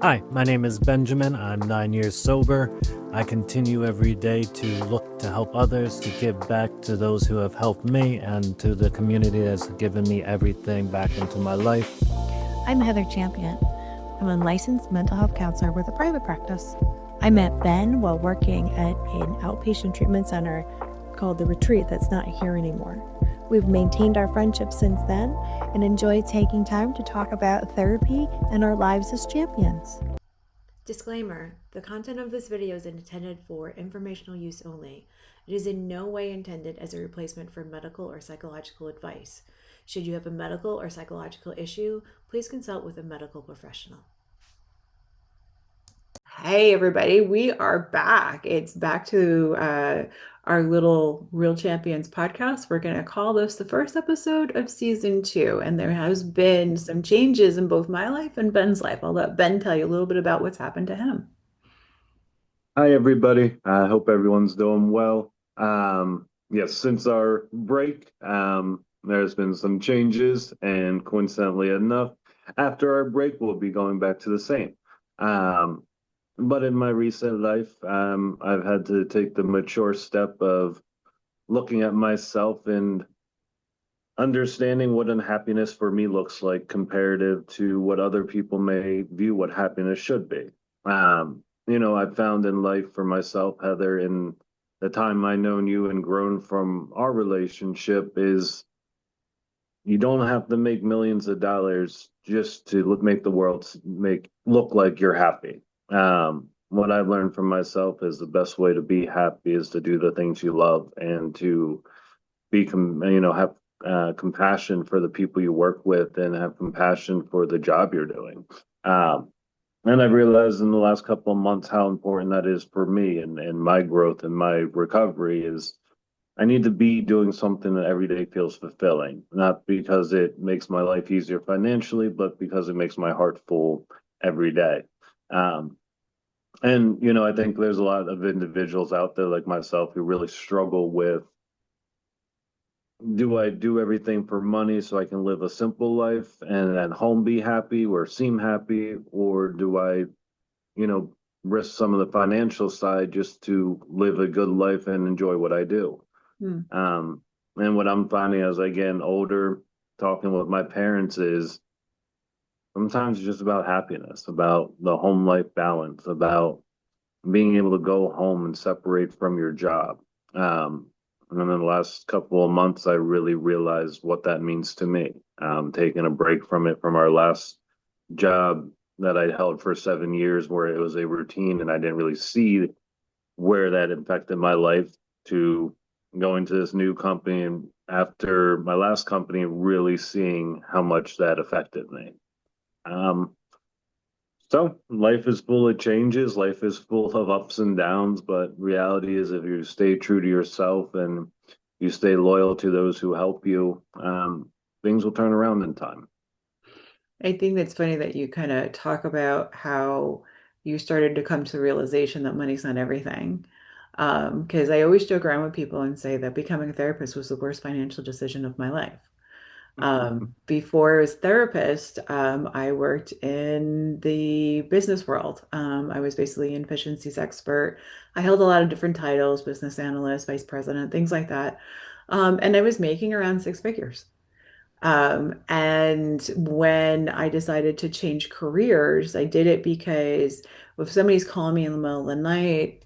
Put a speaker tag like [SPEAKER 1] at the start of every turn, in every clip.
[SPEAKER 1] Hi, my name is Benjamin. I'm 9 years sober. I continue every day to look to help others, to give back to those who have helped me, and to the community that's given me everything back into my life.
[SPEAKER 2] I'm Heather Champion. I'm a licensed mental health counselor with a private practice. I met Ben while working at an outpatient treatment center called The Retreat that's not here anymore. We've maintained our friendship since then and enjoy taking time to talk about therapy and our lives as champions.
[SPEAKER 3] Disclaimer: the content of this video is intended for informational use only. It is in no way intended as a replacement for medical or psychological advice. Should you have a medical or psychological issue, please consult with a medical professional. Hey, everybody, we are back. It's back to our little Real Champions podcast. We're going to call this the first episode of season 2. And there has been some changes in both my life and Ben's life. I'll let Ben tell you a little bit about what's happened to him.
[SPEAKER 4] Hi, everybody. I hope everyone's doing well. Yes, since our break, there's been some changes, and coincidentally enough, after our break, we'll be going back to the same. Um, but in my recent life, I've had to take the mature step of looking at myself and understanding what unhappiness for me looks like comparative to what other people may view what happiness should be. I've found in life for myself, Heather, in the time I known you and grown from our relationship, is you don't have to make millions of dollars just to make the world look like you're happy. What I've learned from myself is the best way to be happy is to do the things you love and to have compassion for the people you work with and have compassion for the job you're doing. And I've realized in the last couple of months how important that is for me and my growth and my recovery is I need to be doing something that every day feels fulfilling, not because it makes my life easier financially, but because it makes my heart full every day. Um, I think there's a lot of individuals out there like myself who really struggle with, do I do everything for money so I can live a simple life and at home be happy or seem happy? Or do I, risk some of the financial side just to live a good life and enjoy what I do?
[SPEAKER 3] Hmm.
[SPEAKER 4] And what I'm finding as I get older, talking with my parents, is sometimes it's just about happiness, about the home life balance, about being able to go home and separate from your job. And then in the last couple of months, I really realized what that means to me. Taking a break from it from our last job that I held for 7 years, where it was a routine and I didn't really see where that affected my life, to going to this new company and after my last company, really seeing how much that affected me. Um, so life is full of changes, life is full of ups and downs, but reality is if you stay true to yourself and you stay loyal to those who help you, things will turn around in time.
[SPEAKER 3] I think that's funny that you kind of talk about how you started to come to the realization that money's not everything. Because I always joke around with people and say that becoming a therapist was the worst financial decision of my life. Before I was a therapist, I worked in the business world. I was basically an efficiencies expert. I held a lot of different titles, business analyst, vice president, things like that. And I was making around 6 figures. And when I decided to change careers, I did it because if somebody's calling me in the middle of the night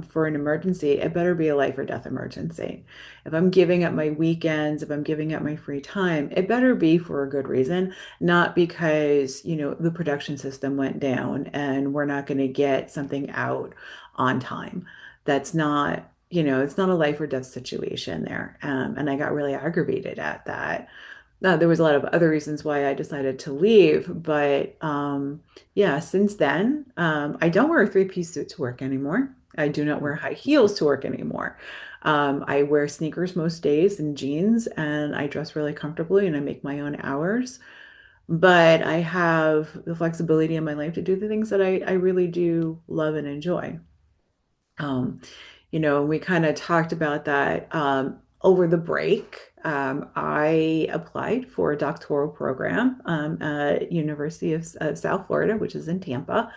[SPEAKER 3] for an emergency, it better be a life or death emergency. If I'm giving up my weekends, if I'm giving up my free time, it better be for a good reason, not because, the production system went down and we're not going to get something out on time. That's not, it's not a life or death situation there. And I got really aggravated at that. There was a lot of other reasons why I decided to leave, but yeah, since then, I don't wear a three-piece suit to work anymore. I do not wear high heels to work anymore. I wear sneakers most days and jeans, and I dress really comfortably and I make my own hours. But I have the flexibility in my life to do the things that I really do love and enjoy. Um, we kind of talked about that over the break. I applied for a doctoral program at University of South Florida, which is in Tampa.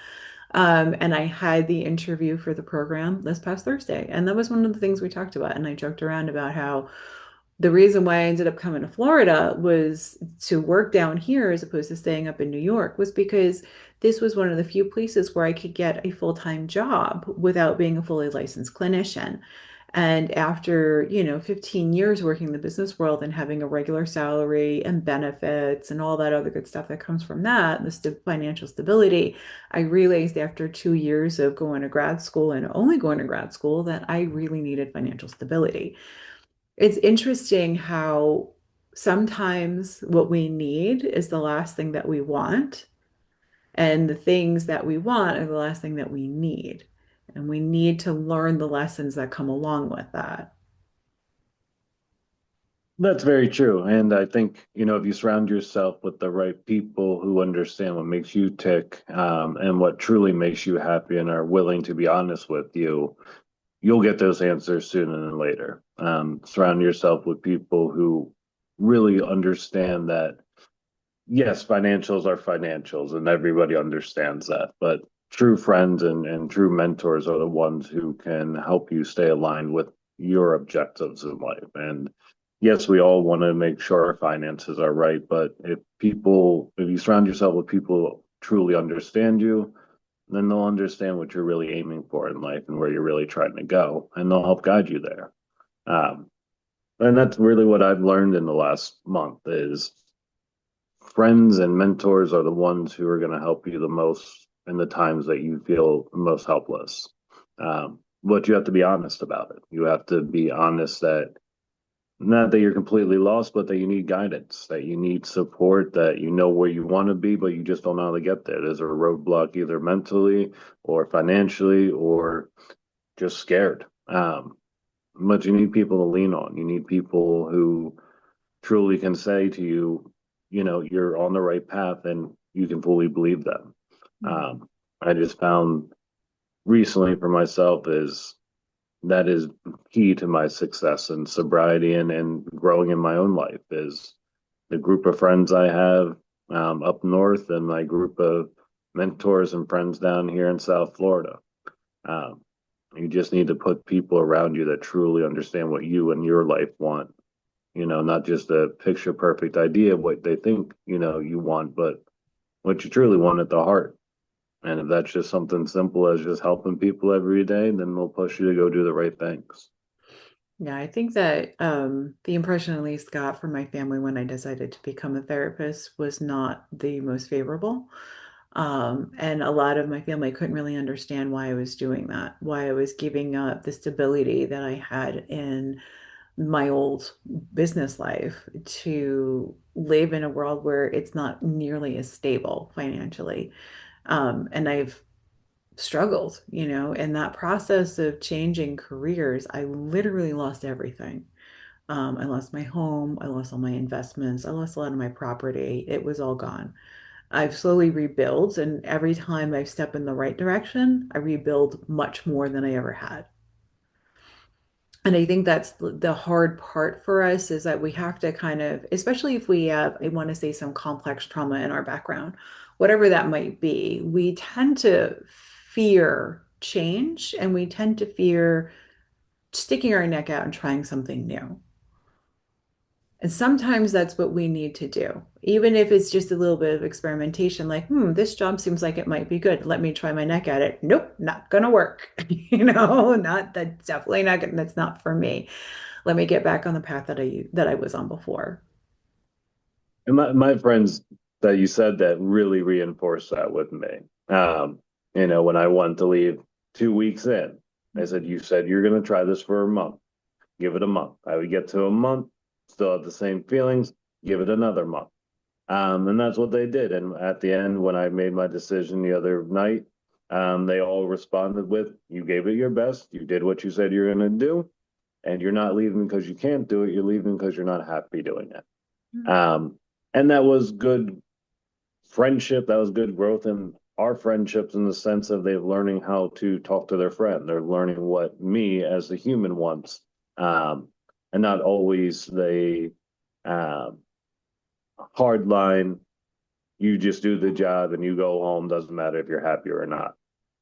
[SPEAKER 3] And I had the interview for the program this past Thursday. And that was one of the things we talked about. And I joked around about how the reason why I ended up coming to Florida was to work down here as opposed to staying up in New York was because this was one of the few places where I could get a full-time job without being a fully licensed clinician. And after, 15 years working in the business world and having a regular salary and benefits and all that other good stuff that comes from that, the financial stability, I realized after 2 years of going to grad school and only going to grad school that I really needed financial stability. It's interesting how sometimes what we need is the last thing that we want, and the things that we want are the last thing that we need. And we need to learn the lessons that come along with that.
[SPEAKER 4] That's very true. And I think, if you surround yourself with the right people who understand what makes you tick, and what truly makes you happy and are willing to be honest with you, you'll get those answers sooner than later. Surround yourself with people who really understand that, yes, financials are financials and everybody understands that, but true friends and true mentors are the ones who can help you stay aligned with your objectives in life. And yes, we all want to make sure our finances are right, but if you surround yourself with people who truly understand you, then they'll understand what you're really aiming for in life and where you're really trying to go, and they'll help guide you there. Um, and that's really what I've learned in the last month is friends and mentors are the ones who are going to help you the most in the times that you feel most helpless. But you have to be honest about it. You have to be honest that not that you're completely lost, but that you need guidance, that you need support, that you know where you want to be, but you just don't know how to get there. There's a roadblock either mentally or financially or just scared. But you need people to lean on. You need people who truly can say to you, you're on the right path and you can fully believe them. I just found recently for myself that is key to my success and sobriety and growing in my own life is the group of friends I have up north and my group of mentors and friends down here in South Florida. You just need to put people around you that truly understand what you and your life want. Not just a picture perfect idea of what they think, you want, but what you truly want at the heart. And if that's just something simple as just helping people every day, then they'll push you to go do the right things.
[SPEAKER 3] Yeah, I think that the impression at least got from my family when I decided to become a therapist was not the most favorable. And a lot of my family couldn't really understand why I was doing that, why I was giving up the stability that I had in my old business life to live in a world where it's not nearly as stable financially. And I've struggled, in that process of changing careers. I literally lost everything. I lost my home, I lost all my investments, I lost a lot of my property. It was all gone. I've slowly rebuilt, and every time I step in the right direction, I rebuild much more than I ever had. And I think that's the hard part for us is that we have to kind of, especially if we have, I want to say, some complex trauma in our background, whatever that might be, we tend to fear change and we tend to fear sticking our neck out and trying something new. And sometimes that's what we need to do, even if it's just a little bit of experimentation, like, this job seems like it might be good. Let me try my neck at it. Nope, not gonna work. Not that's definitely not gonna, that's not for me. Let me get back on the path that I was on before.
[SPEAKER 4] And my friends that you said that really reinforced that with me. When I wanted to leave 2 weeks in, I said, you said you're going to try this for a month. Give it a month. I would get to a month, still have the same feelings, give it another month. And that's what they did. And at the end, when I made my decision the other night, they all responded with, you gave it your best. You did what you said you're going to do. And you're not leaving because you can't do it. You're leaving because you're not happy doing it. And that was good friendship. That was good growth in our friendships in the sense of they're learning how to talk to their friend. They're learning what me as the human wants. And not always they Um, Hard line, you just do the job and you go home, doesn't matter if you're happy or not.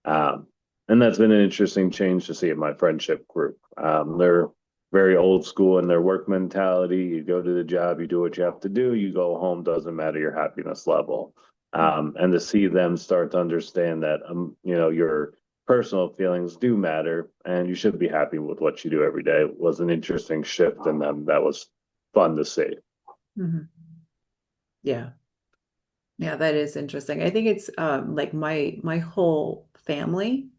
[SPEAKER 4] Um, and that's been an interesting change to see in my friendship group. They're very old school in their work mentality. You go to the job, you do what you have to do, you go home, doesn't matter your happiness level. And to see them start to understand that, your personal feelings do matter and you should be happy with what you do every day was an interesting shift in them. That was fun to see.
[SPEAKER 3] Mhm. Yeah. Yeah, that is interesting. I think it's like my whole family,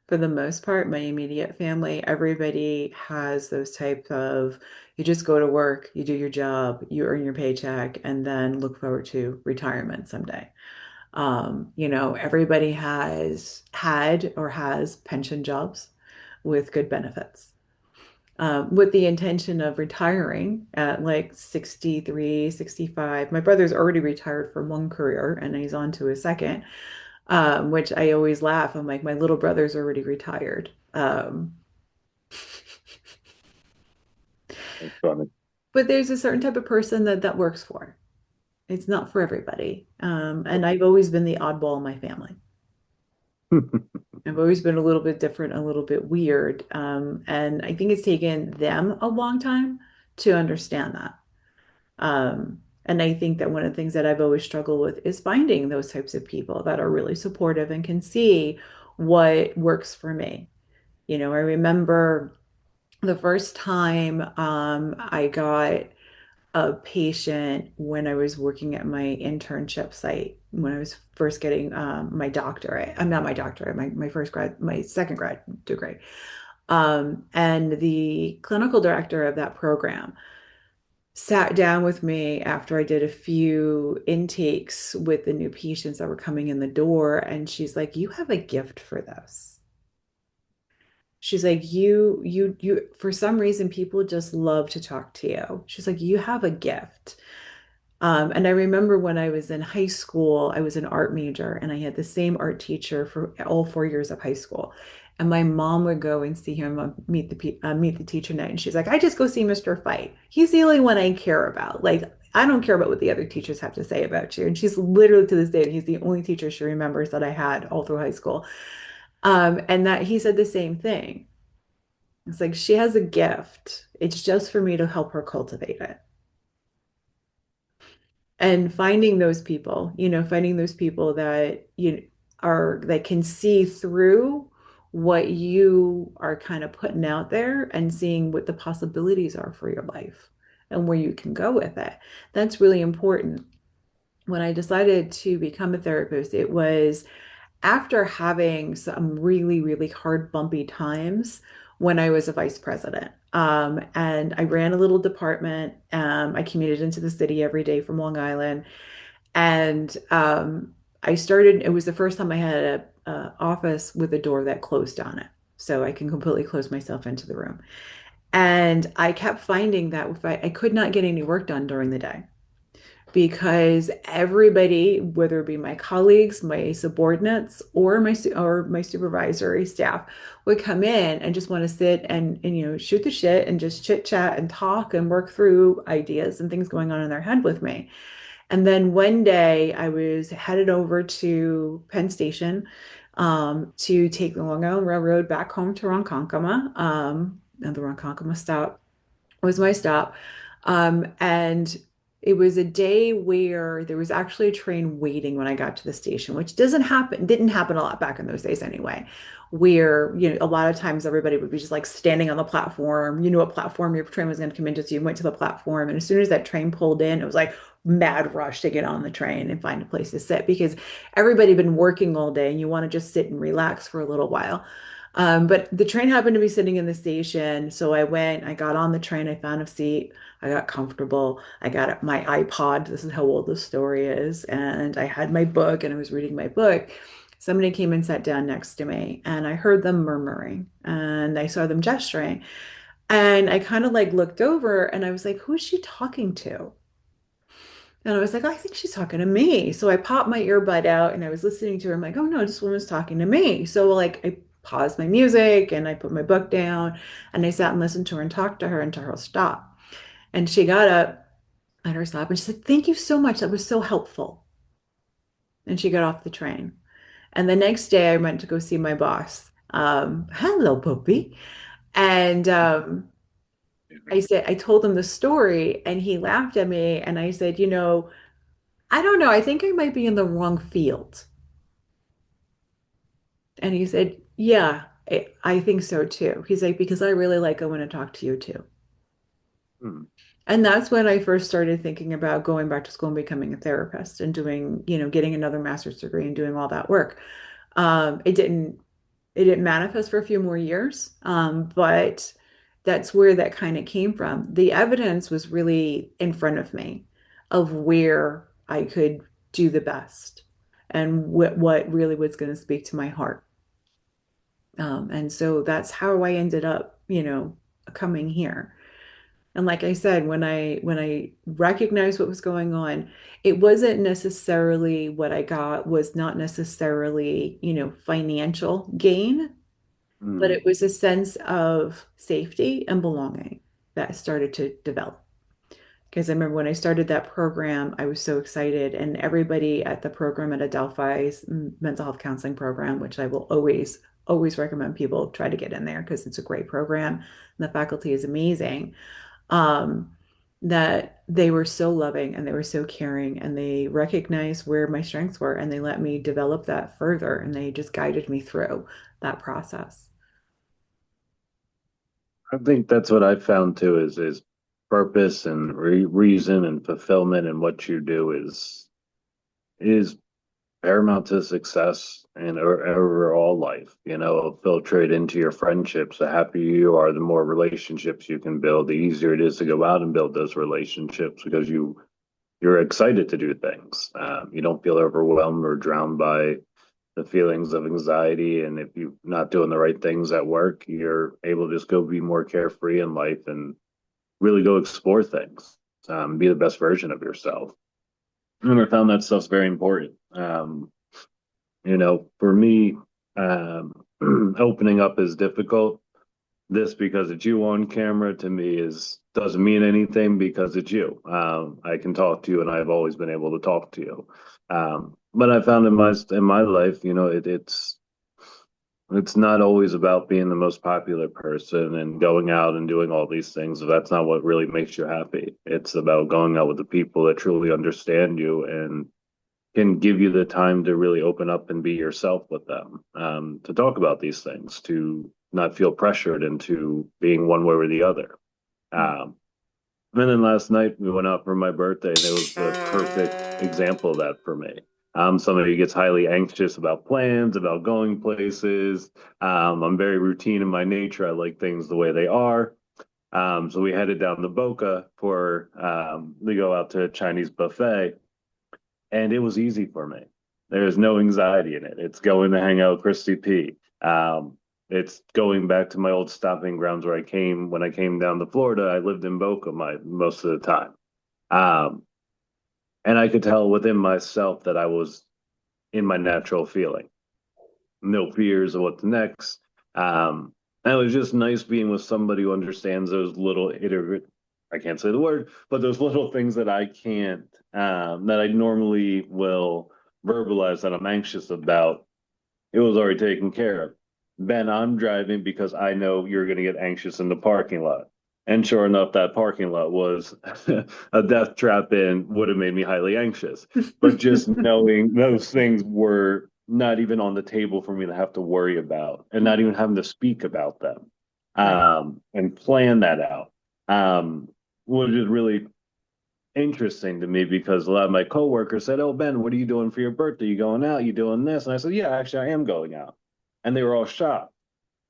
[SPEAKER 3] for the most part, my immediate family, everybody has those type of you just go to work, you do your job, you earn your paycheck, and then look forward to retirement someday. Everybody has had or has pension jobs with good benefits, with the intention of retiring at like 63, 65. My brother's already retired from one career and he's on to his second, which I always laugh. I'm like, my little brother's already retired.
[SPEAKER 4] It's funny.
[SPEAKER 3] But there's a certain type of person that works for. It's not for everybody. And I've always been the oddball in my family. I've always been a little bit different, a little bit weird. And I think it's taken them a long time to understand that. And I think that one of the things that I've always struggled with is finding those types of people that are really supportive and can see what works for me. I remember the first time I got a patient when I was working at my internship site when I was first getting my doctorate. I'm not my doctorate, my second grad degree. And the clinical director of that program sat down with me after I did a few intakes with the new patients that were coming in the door, and she's like, "You have a gift for this." She's like, you, for some reason, people just love to talk to you. She's like, "You have a gift." And I remember when I was in high school, I was an art major and I had the same art teacher for all 4 years of high school. And my mom would go and see him, meet the teacher night. And she's like, "I just go see Mr. Fight. He's the only one I care about. Like, I don't care about what the other teachers have to say about you." And she's literally to this day, he's the only teacher she remembers that I had all through high school. And that he said the same thing. It's like she has a gift. It's just for me to help her cultivate it. And finding those people that are that can see through what you are kind of putting out there and seeing what the possibilities are for your life and where you can go with it. That's really important. When I decided to become a therapist, it was after having some really, really hard, bumpy times when I was a vice president. And I ran a little department. I commuted into the city every day from Long Island. And it was the first time I had a office with a door that closed on it. So I can completely close myself into the room. And I kept finding that if I could not get any work done during the day because everybody, whether it be my colleagues, my subordinates, or my supervisory staff, would come in and just want to sit and shoot the shit and just chit chat and talk and work through ideas and things going on in their head with me. And then one day I was headed over to Penn Station to take the Long Island Railroad back home to Ronkonkoma. And the Ronkonkoma stop was my stop. And it was a day where there was actually a train waiting when I got to the station, which didn't happen a lot back in those days anyway, where, a lot of times everybody would be just like standing on the platform. You knew what platform your train was going to come into, so you went to the platform. And as soon as that train pulled in, it was like mad rush to get on the train and find a place to sit because everybody had been working all day and you want to just sit and relax for a little while. But the train happened to be sitting in the station. So I got on the train, I found a seat, I got comfortable, I got my iPod. This is how old the story is. And I had my book and I was reading my book. Somebody came and sat down next to me and I heard them murmuring and I saw them gesturing. And I kind of like looked over and I was like, who's she talking to? And I was like, "Oh, I think she's talking to me." So I popped my earbud out and I was listening to her. I'm like, "Oh no, this woman's talking to me." So like I paused my music and I put my book down and I sat and listened to her and talked to her until her stop. And she got up let her stop. And she said, "Thank you so much. That was so helpful." And she got off the train. And the next day I went to go see my boss. Hello, puppy. And I told him the story and he laughed at me. And I said, I don't know. I think I might be in the wrong field. And he said, yeah, I think so too. He's like, because I really like going to talk to you too.
[SPEAKER 4] Hmm.
[SPEAKER 3] And that's when I first started thinking about going back to school and becoming a therapist and doing, getting another master's degree and doing all that work. It didn't manifest for a few more years, but that's where that kind of came from. The evidence was really in front of me of where I could do the best and what really was going to speak to my heart. And so that's how I ended up, coming here. And like I said, when I recognized what was going on, it wasn't necessarily what I got was not necessarily, financial gain, but
[SPEAKER 4] Hmm.
[SPEAKER 3] it was a sense of safety and belonging that started to develop. Because I remember when I started that program, I was so excited, and everybody at the program at Adelphi's mental health counseling program, which I will always recommend people try to get in there because it's a great program and the faculty is amazing. Um, that they were so loving and they were so caring and they recognized where my strengths were and they let me develop that further and they just guided me through that process.
[SPEAKER 4] I think that's what I found too is purpose and reason and fulfillment and what you do is paramount to success and overall life. It'll filtrate into your friendships. The happier you are, the more relationships you can build, the easier it is to go out and build those relationships because you're excited to do things. You don't feel overwhelmed or drowned by the feelings of anxiety. And if you're not doing the right things at work, you're able to just go be more carefree in life and really go explore things, be the best version of yourself. And I found that stuff's very important. For me, opening up is difficult. This because it's you on camera to me is doesn't mean anything because it's you. I can talk to you, and I've always been able to talk to you. But I found in my life, it's not always about being the most popular person and going out and doing all these things. That's not what really makes you happy. It's about going out with the people that truly understand you and can give you the time to really open up and be yourself with them, to talk about these things, to not feel pressured into being one way or the other. Um, and then last night we went out for my birthday, and it was the perfect example of that for me. Somebody who gets highly anxious about plans, about going places. I'm very routine in my nature. I like things the way they are. So we headed down to Boca for to go out to a Chinese buffet, and it was easy for me. There's no anxiety in it. It's going to hang out with Christy P. It's going back to my old stopping grounds where I came when I came down to Florida. I lived in Boca most of the time, um, and I could tell within myself that I was in my natural feeling. No fears of what's next. And it was just nice being with somebody who understands those little I can't say the word, but those little things that I can't, that I normally will verbalize that I'm anxious about. It was already taken care of. Ben, I'm driving because I know you're going to get anxious in the parking lot. And sure enough, that parking lot was a death trap and would have made me highly anxious. But just knowing those things were not even on the table for me to have to worry about and not even having to speak about them,
[SPEAKER 3] Right.
[SPEAKER 4] and plan that out, was just really interesting to me because a lot of my coworkers said, "Oh, Ben, what are you doing for your birthday? You going out? You doing this?" And I said, "Yeah, actually, I am going out." And they were all shocked.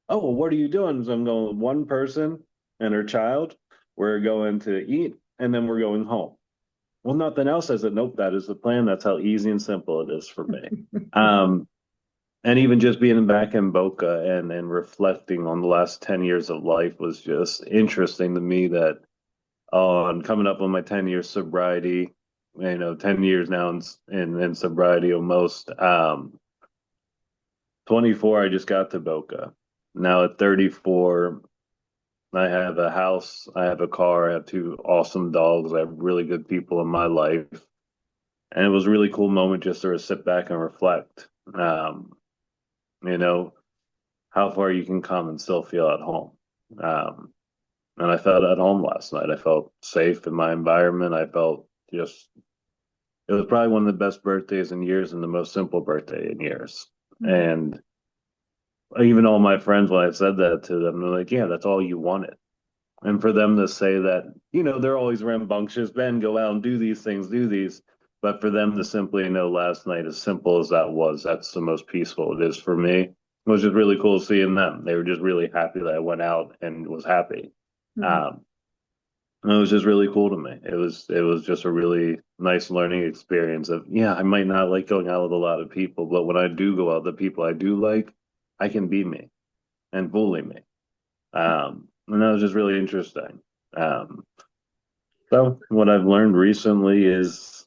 [SPEAKER 4] "Oh, well, what are you doing?" So I'm going with one person and her child. We're going to eat and then we're going home. Well, nothing else. I said, "Nope, that is the plan. That's how easy and simple it is for me." Um, and even just being back in Boca and reflecting on the last 10 years of life was just interesting to me that on coming up on my 10 year sobriety, 10 years now in sobriety almost. 24, I just got to Boca. Now at 34, I have a house, I have a car, I have two awesome dogs, I have really good people in my life. And it was a really cool moment just to sort of sit back and reflect. You know, how far you can come and still feel at home. Um, and I felt at home last night. I felt safe in my environment. I felt just, it was probably one of the best birthdays in years and the most simple birthday in years.
[SPEAKER 3] Mhm.
[SPEAKER 4] And even all my friends, when I said that to them, they're like, yeah, that's all you wanted. And for them to say that, they're always rambunctious, Ben, go out and do these things, do these. But for them to simply know last night, as simple as that was, that's the most peaceful it is for me. It was just really cool seeing them. They were just really happy that I went out and was happy.
[SPEAKER 3] Mhm.
[SPEAKER 4] Um, and it was just really cool to me. It was just a really nice learning experience of, yeah, I might not like going out with a lot of people, but when I do go out, the people I do like, I can be me and bully me. And that was just really interesting. Um, so what I've learned recently is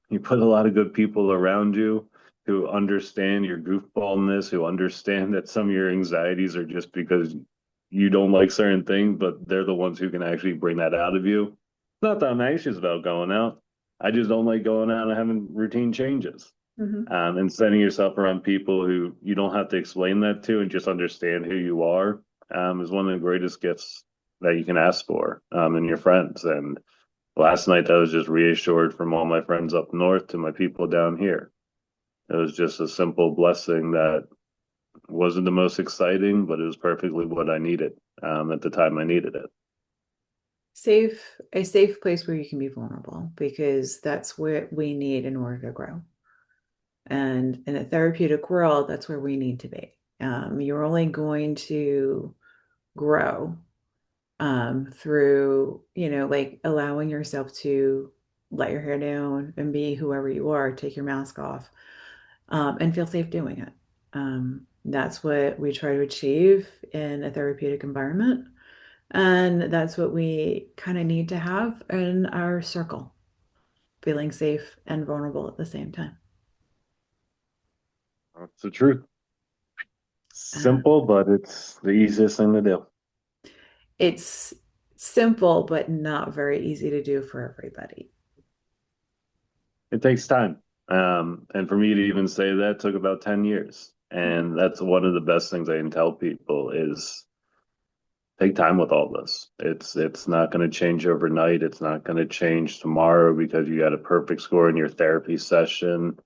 [SPEAKER 4] you put a lot of good people around you who understand your goofballness, who understand that some of your anxieties are just because you don't like certain things, but they're the ones who can actually bring that out of you. Not that I'm anxious about going out. I just don't like going out and having routine changes.
[SPEAKER 3] Mhm.
[SPEAKER 4] And setting yourself around people who you don't have to explain that to and just understand who you are, is one of the greatest gifts that you can ask for, in your friends. And last night, I was just reassured from all my friends up north to my people down here. It was just a simple blessing that wasn't the most exciting, but it was perfectly what I needed, at the time I needed it.
[SPEAKER 3] A safe place where you can be vulnerable, because that's what we need in order to grow. And in a therapeutic world, that's where we need to be. You're only going to grow through, like allowing yourself to let your hair down and be whoever you are, take your mask off, and feel safe doing it. That's what we try to achieve in a therapeutic environment. And that's what we kind of need to have in our circle, feeling safe and vulnerable at the same time.
[SPEAKER 4] That's the truth.
[SPEAKER 3] Uh,
[SPEAKER 4] Simple, but it's the easiest thing to do.
[SPEAKER 3] it's simple, but not very easy to do for everybody.
[SPEAKER 4] It takes time. And for me to even say that took about 10 years. And that's one of the best things I can tell people is take time with all this. It's not going to change overnight. It's not going to change tomorrow because you got a perfect score in your therapy session.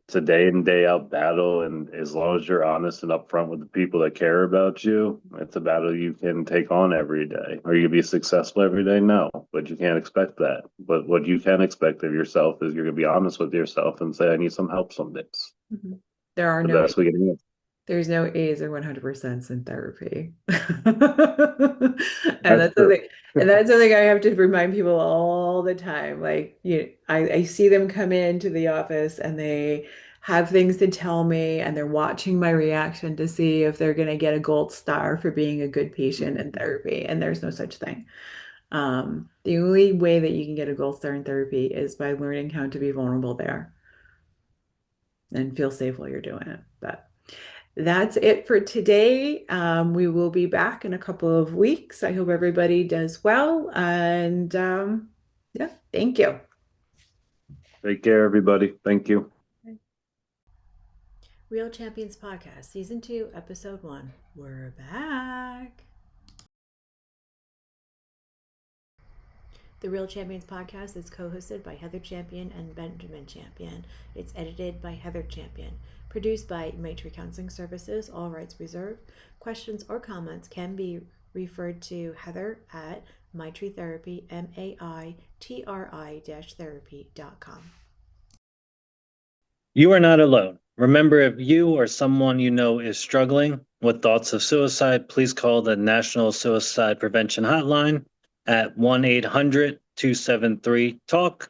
[SPEAKER 4] It's a day in, day out battle. And as long as you're honest and upfront with the people that care about you, it's a battle you can take on every day. Are you gonna be successful every day? No, but you can't expect that. But what you can expect of yourself is you're gonna be honest with yourself and say, I need some help some days.
[SPEAKER 3] Mhm. There are
[SPEAKER 4] The
[SPEAKER 3] no
[SPEAKER 4] best we can do.
[SPEAKER 3] There's no A's or 100% in therapy. And
[SPEAKER 4] That's
[SPEAKER 3] that's
[SPEAKER 4] true.
[SPEAKER 3] something, and that's something I have to remind people all the time. Like, I see them come into the office and they have things to tell me, and they're watching my reaction to see if they're going to get a gold star for being a good patient in therapy. And there's no such thing. The only way that you can get a gold star in therapy is by learning how to be vulnerable there and feel safe while you're doing it. But that's it for today. We will be back in a couple of weeks. I hope everybody does well. And yeah, thank you.
[SPEAKER 4] Take care, everybody. Thank you.
[SPEAKER 2] Real Champions Podcast, Season 2, Episode 1. We're back. The Real Champions Podcast is co-hosted by Heather Champion and Benjamin Champion. It's edited by Heather Champion. Produced by Maitri Counseling Services, all rights reserved. Questions or comments can be referred to Heather at Maitri Therapy, MAITRI-therapy.com.
[SPEAKER 1] You are not alone. Remember, if you or someone you know is struggling with thoughts of suicide, please call the National Suicide Prevention Hotline at 1-800-273-TALK.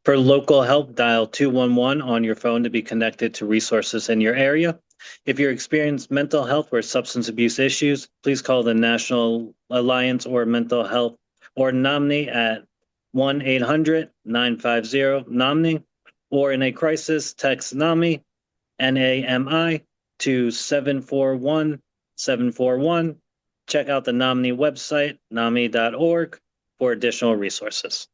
[SPEAKER 1] For local help, dial 211 on your phone to be connected to resources in your area. If you experience mental health or substance abuse issues, please call the National Alliance or Mental Health or NAMNI at 1-800-950-NAMNI. Or in a crisis, text NAMI, NAMI, to 741-741 check out the NAMI website, nami.org, for additional resources.